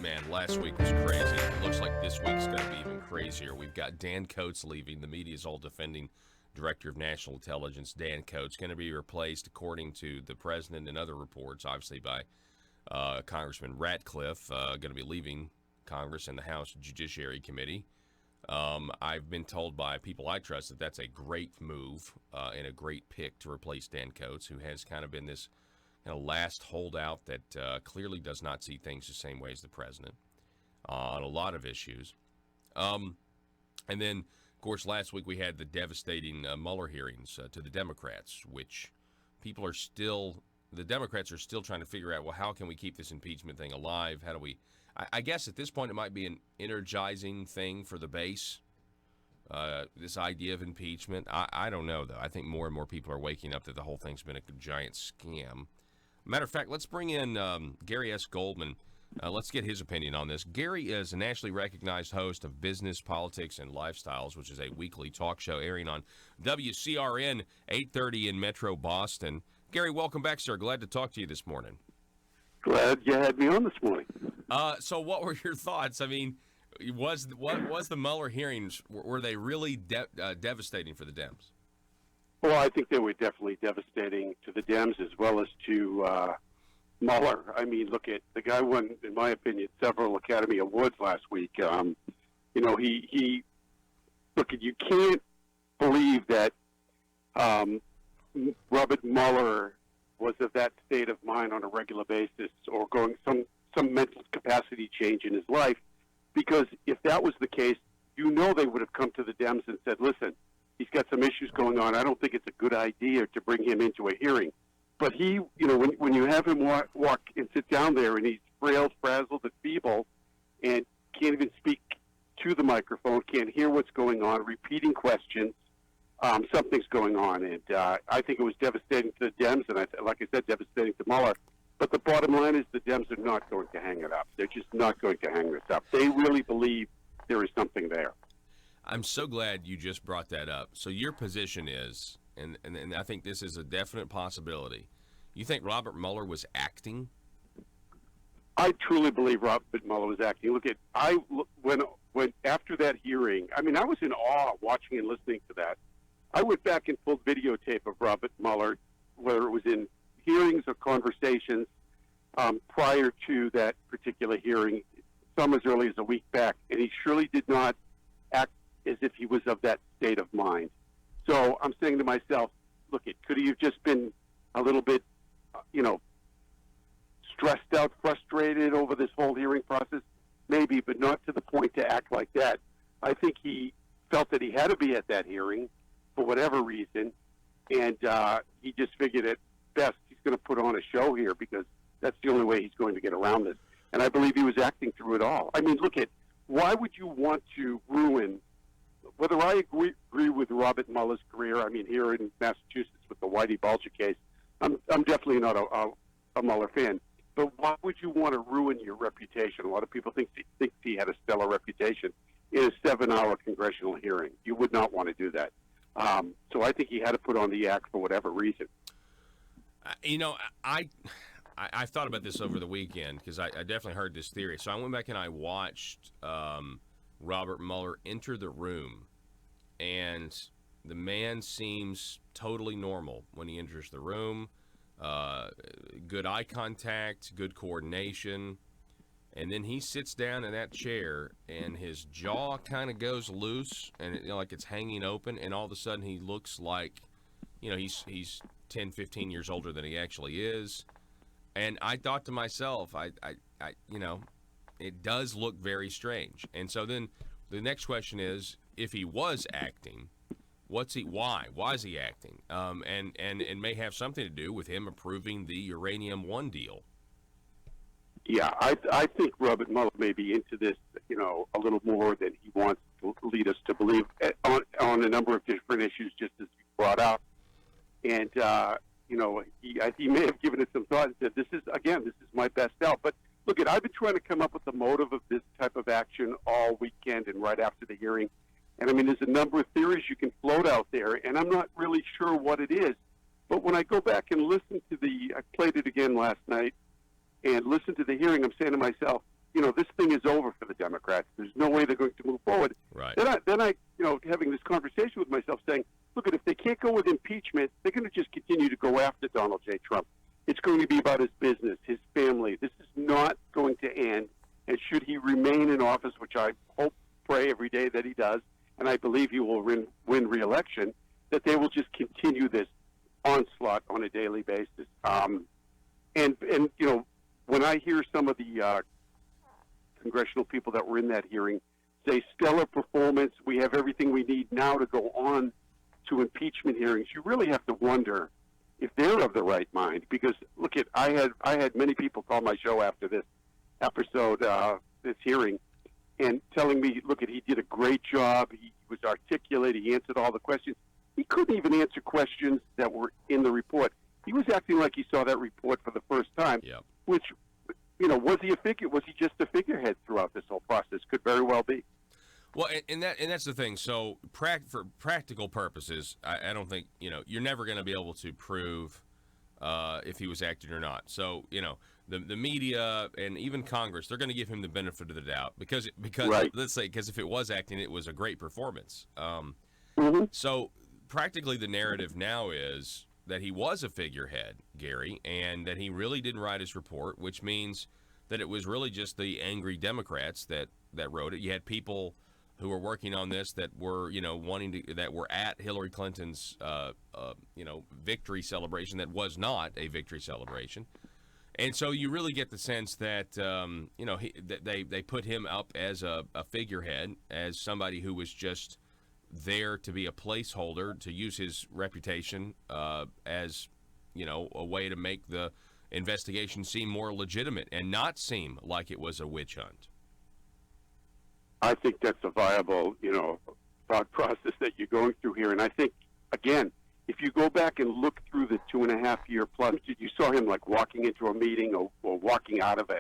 Man, last week was crazy. It looks like this week's going to be even crazier. We've got Dan Coats leaving. The media is all defending Director of National Intelligence Dan Coats. Going to be replaced, according to the president and other reports, obviously by Congressman Ratcliffe, going to be leaving Congress and the House Judiciary Committee. I've been told by people I trust that that's a great move and a great pick to replace Dan Coats, who has kind of been this last holdout that clearly does not see things the same way as the president on a lot of issues. And then, of course, last week we had the devastating Mueller hearings to the Democrats, which the Democrats are still trying to figure out, well, how can we keep this impeachment thing alive? How do we, I guess at this point it might be an energizing thing for the base, this idea of impeachment. I don't know, though. I think more and more people are waking up that the whole thing's been a giant scam. Matter of fact, let's bring in Gary S. Goldman. Let's get his opinion on this. Gary is a nationally recognized host of Business, Politics, and Lifestyles, which is a weekly talk show airing on WCRN 830 in Metro Boston. Gary, welcome back, sir. Glad to talk to you this morning. Glad you had me on this morning. So what were your thoughts? I mean, was the Mueller hearings, were they really devastating for the Dems? Well, I think they were definitely devastating to the Dems as well as to Mueller. I mean, look at the guy won, in my opinion, several Academy Awards last week. He look at, you can't believe that Robert Mueller was of that state of mind on a regular basis or going some mental capacity change in his life, because if that was the case, they would have come to the Dems and said, listen, he's got some issues going on. I don't think it's a good idea to bring him into a hearing. But he, when you have him walk and sit down there and he's frail, frazzled, and feeble and can't even speak to the microphone, can't hear what's going on, repeating questions, something's going on. And I think it was devastating to the Dems, and like I said, devastating to Mueller. But the bottom line is the Dems are not going to hang it up. They're just not going to hang this up. They really believe there is something there. I'm so glad you just brought that up. So your position is, and I think this is a definite possibility, you think Robert Mueller was acting? I truly believe Robert Mueller was acting. Look at, when after that hearing, I mean, I was in awe watching and listening to that. I went back and pulled videotape of Robert Mueller, whether it was in hearings or conversations prior to that particular hearing, some as early as a week back, and he surely did not act as if he was of that state of mind. So I'm saying to myself, look, could he have just been a little bit, stressed out, frustrated over this whole hearing process? Maybe, but not to the point to act like that. I think he felt that he had to be at that hearing for whatever reason, and he just figured at best he's going to put on a show here because that's the only way he's going to get around this. And I believe he was acting through it all. I mean, look at, why would you want to ruin, whether I agree with Robert Mueller's career, I mean, here in Massachusetts with the Whitey Bulger case, I'm definitely not a Mueller fan. But why would you want to ruin your reputation? A lot of people think he had a stellar reputation in a 7-hour congressional hearing. You would not want to do that. So I think he had to put on the act for whatever reason. I thought about this over the weekend because I definitely heard this theory. So I went back and I watched Robert Mueller enter the room, and the man seems totally normal when he enters the room. Good eye contact, good coordination, and then he sits down in that chair and his jaw kind of goes loose and like it's hanging open, and all of a sudden he looks like he's 10, 15 years older than he actually is. And I thought to myself, it does look very strange. And so then the next question is, if he was acting, why is he acting? And it may have something to do with him approving the Uranium One deal. Yeah, I think Robert Mueller may be into this, a little more than he wants to lead us to believe on a number of different issues, just as you brought up. And, he may have given it some thought and said, this is my best out. But look, I've been trying to come up with the motive of this type of action all weekend and right after the hearing. And, I mean, there's a number of theories you can float out there, and I'm not really sure what it is. But when I go back and listen to I played it again last night, and listen to the hearing, I'm saying to myself, this thing is over for the Democrats. There's no way they're going to move forward. Right. Then I having this conversation with myself saying, look, if they can't go with impeachment, they're going to just continue to go after Donald J. Trump. It's going to be about his business, his family. This is not going to end. And should he remain in office, which I hope, pray every day that he does, and I believe he will win re-election, that they will just continue this onslaught on a daily basis. And when I hear some of the congressional people that were in that hearing say stellar performance, we have everything we need now to go on to impeachment hearings, you really have to wonder if they're of the right mind. Because look, I had many people call my show after this episode, this hearing, and telling me, look, he did a great job. He was articulate. He answered all the questions. He couldn't even answer questions that were in the report. He was acting like he saw that report for the first time, Yep. which, was he just a figurehead throughout this whole process? Could very well be. Well, and that's the thing. So, for practical purposes, I don't think you're never going to be able to prove if he was acting or not. So, the media and even Congress, they're going to give him the benefit of the doubt because Right. let's say because if it was acting, it was a great performance. Mm-hmm. So, practically, the narrative now is that he was a figurehead, Gary, and that he really didn't write his report, which means that it was really just the angry Democrats that wrote it. You had people who were working on this that were, that were at Hillary Clinton's, victory celebration that was not a victory celebration. And so you really get the sense that, they put him up as a figurehead, as somebody who was just there to be a placeholder, to use his reputation as, a way to make the investigation seem more legitimate and not seem like it was a witch hunt. I think that's a viable, thought process that you're going through here. And I think, again, if you go back and look through the 2.5-year plus, you saw him like walking into a meeting or walking out of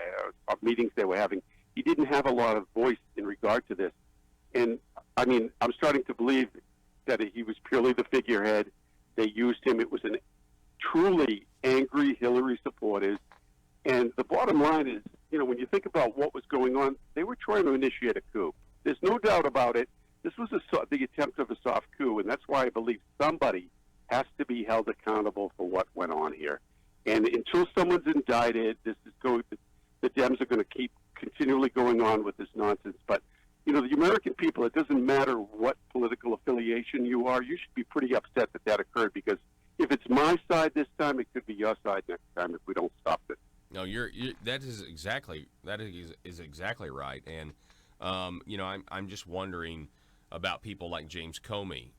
meetings they were having. He didn't have a lot of voice in regard to this. And, I mean, I'm starting to believe that he was purely the figurehead. They used him. It was an truly angry Hillary supporters. And the bottom line is, when you think about what was going on, they were trying to initiate a coup. There's no doubt about it. This was the attempt of a soft coup, and that's why I believe somebody has to be held accountable for what went on here. And until someone's indicted, the Dems are going to keep continually going on with this nonsense. But, the American people, it doesn't matter what political affiliation you are, you should be pretty upset that occurred, because if it's my side this time, it could be your side next time if we don't stop it. No, that is exactly right, and I'm just wondering about people like James Comey,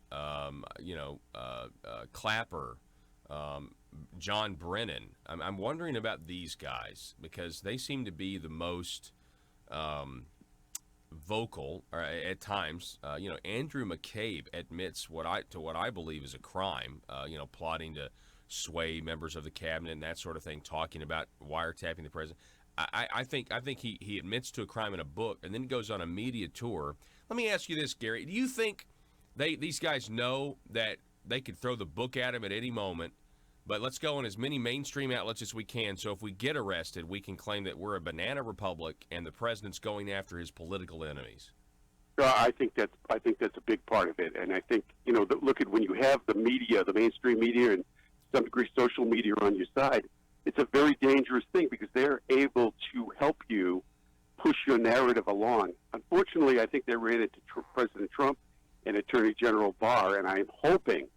Clapper, John Brennan. I'm wondering about these guys because they seem to be the most vocal at times. Andrew McCabe admits what I believe is a crime. Plotting to sway members of the cabinet and that sort of thing, talking about wiretapping the president. I think he admits to a crime in a book and then goes on a media tour. Let me ask you this, Gary. Do you think these guys know that they could throw the book at him at any moment, but let's go on as many mainstream outlets as we can, so if we get arrested, we can claim that we're a banana republic and the president's going after his political enemies? I think that's a big part of it. And I think, look at when you have the media, the mainstream media, and some degree social media on your side, it's a very dangerous thing because they're able to help you push your narrative along. Unfortunately, I think they ran into President Trump and Attorney General Barr, and I'm hoping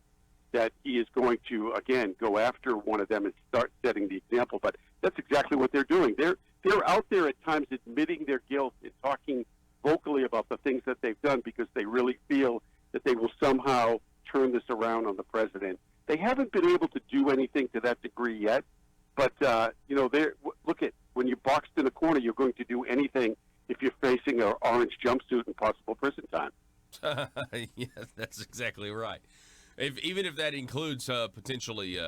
that he is going to, again, go after one of them and start setting the example. But that's exactly what they're doing. They're out there at times admitting their guilt and talking vocally about the things that they've done because they really feel that they will somehow turn this around on the president. They haven't been able to do anything to that degree yet, but look at when you're boxed in a corner, you're going to do anything if you're facing an orange jumpsuit and possible prison time. Yes, that's exactly right. Even if that includes potentially,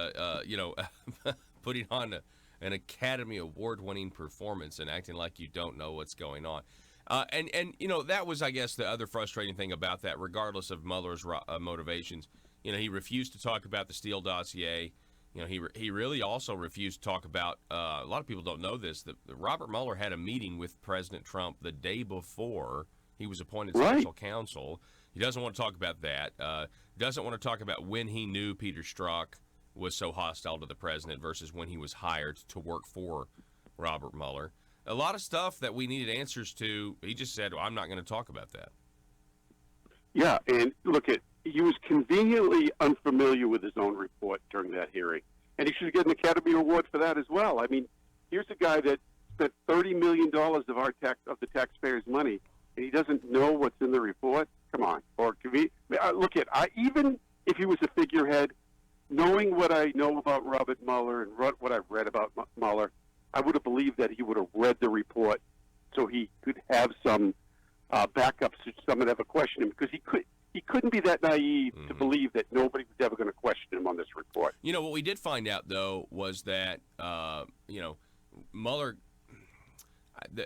putting on an Academy Award-winning performance and acting like you don't know what's going on. And that was, I guess, the other frustrating thing about that, regardless of Mueller's motivations. He refused to talk about the Steele dossier. he really also refused to talk about. A lot of people don't know this. That Robert Mueller had a meeting with President Trump the day before he was appointed special counsel. He doesn't want to talk about that. Doesn't want to talk about when he knew Peter Strzok was so hostile to the president versus when he was hired to work for Robert Mueller. A lot of stuff that we needed answers to. He just said, well, "I'm not going to talk about that." Yeah, and he was conveniently unfamiliar with his own report during that hearing, and he should get an Academy Award for that as well. I mean, here's a guy that spent $30 million of the taxpayers' money, and he doesn't know what's in the report. Come on, or can we even if he was a figurehead, knowing what I know about Robert Mueller and what I've read about Mueller, I would have believed that he would have read the report so he could have some backups should someone ever question him, because he couldn't be that naive to believe that nobody was ever going to question him on this report. What we did find out, though, was that, Mueller,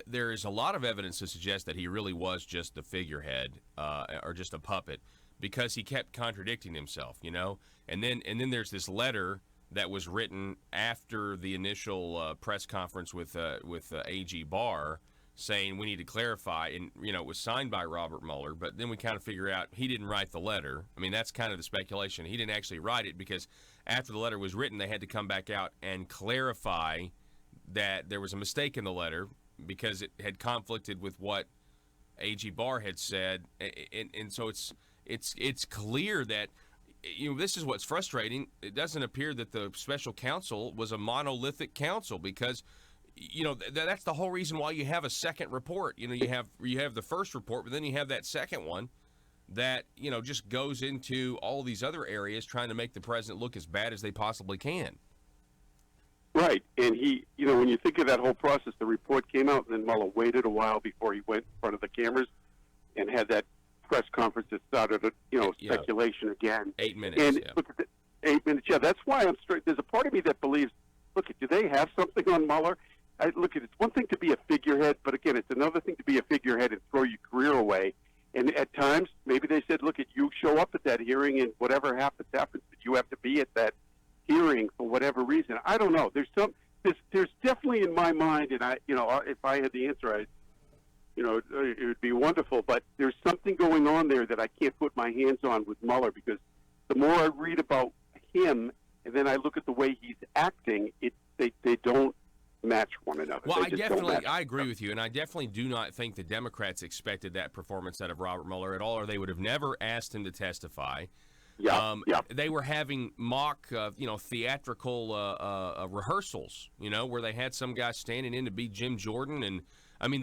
there is a lot of evidence to suggest that he really was just the figurehead or just a puppet, because he kept contradicting himself, And then there's this letter that was written after the initial press conference with AG Barr, saying we need to clarify, and it was signed by Robert Mueller, but then we kind of figure out he didn't write the letter. I mean, that's kind of the speculation. He didn't actually write it, because after the letter was written, they had to come back out and clarify that there was a mistake in the letter because it had conflicted with what AG Barr had said, and so it's clear that this is what's frustrating. It doesn't appear that the special counsel was a monolithic counsel, because that's the whole reason why you have a second report. You have the first report, but then you have that second one that just goes into all these other areas, trying to make the president look as bad as they possibly can. Right, and he, when you think of that whole process, the report came out, and then Mueller waited a while before he went in front of the cameras and had that press conference that started, speculation again. 8 minutes. And look at 8 minutes. Yeah, that's why I'm straight. There's a part of me that believes, do they have something on Mueller? It's one thing to be a figurehead, but again, it's another thing to be a figurehead and throw your career away. And at times, maybe they said, you show up at that hearing, and whatever happens, but you have to be at that hearing for whatever reason. I don't know. There's definitely in my mind, and if I had the answer, it would be wonderful. But there's something going on there that I can't put my hands on with Mueller, because the more I read about him, and then I look at the way he's acting, they don't match one another. Well, I agree with you, and I definitely do not think the Democrats expected that performance out of Robert Mueller at all, or they would have never asked him to testify. Yeah. They were having mock, theatrical rehearsals, where they had some guy standing in to be Jim Jordan, and I mean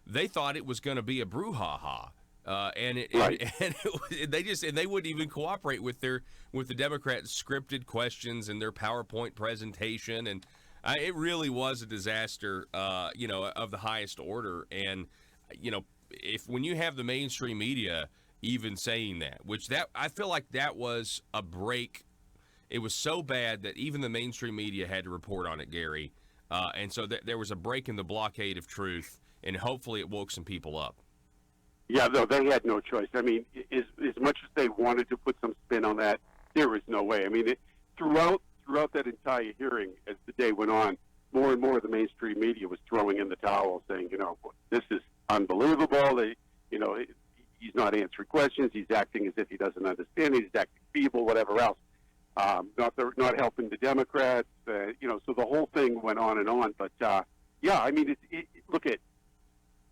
they thought it was going to be a brouhaha, and they wouldn't even cooperate with the Democrats' scripted questions and their PowerPoint presentation, and it really was a disaster, of the highest order. And when you have the mainstream media even saying that, I feel like that was a break. It was so bad that even the mainstream media had to report on it, Gary. And so there was a break in the blockade of truth, and hopefully it woke some people up. Yeah, though they had no choice. I mean, as much as they wanted to put some spin on that, there was no way. I mean, throughout that entire hearing, as the day went on, more and more of the mainstream media was throwing in the towel, saying, this is unbelievable. He's not answering questions. He's acting as if he doesn't understand. He's acting feeble, whatever else. Not helping the Democrats. So the whole thing went on and on. But I mean,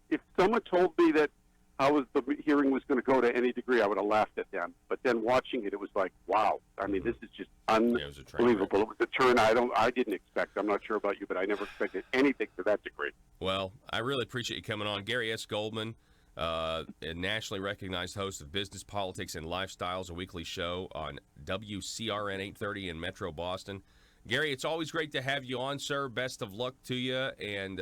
if someone told me that how the hearing was going to go to any degree, I would have laughed at them. But then watching it was like, wow. I mean, this is just unbelievable. It was a turn I didn't expect. I'm not sure about you, but I never expected anything to that degree. Well, I really appreciate you coming on. Gary S. Goldman, a nationally recognized host of Business, Politics, and Lifestyles, a weekly show on WCRN 830 in Metro Boston. Gary, it's always great to have you on, sir. Best of luck to you, and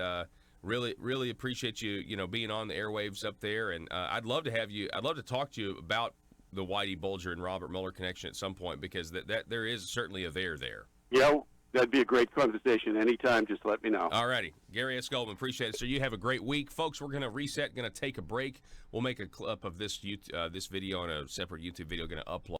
really appreciate you, being on the airwaves up there. And I'd love to have you. I'd love to talk to you about the Whitey Bulger and Robert Mueller connection at some point, because that there is certainly a there. Yeah, that'd be a great conversation. Anytime, just let me know. All righty. Gary S. Goldman, appreciate it. So you have a great week. Folks, we're going to reset, going to take a break. We'll make a clip of this video on a separate YouTube video, going to upload.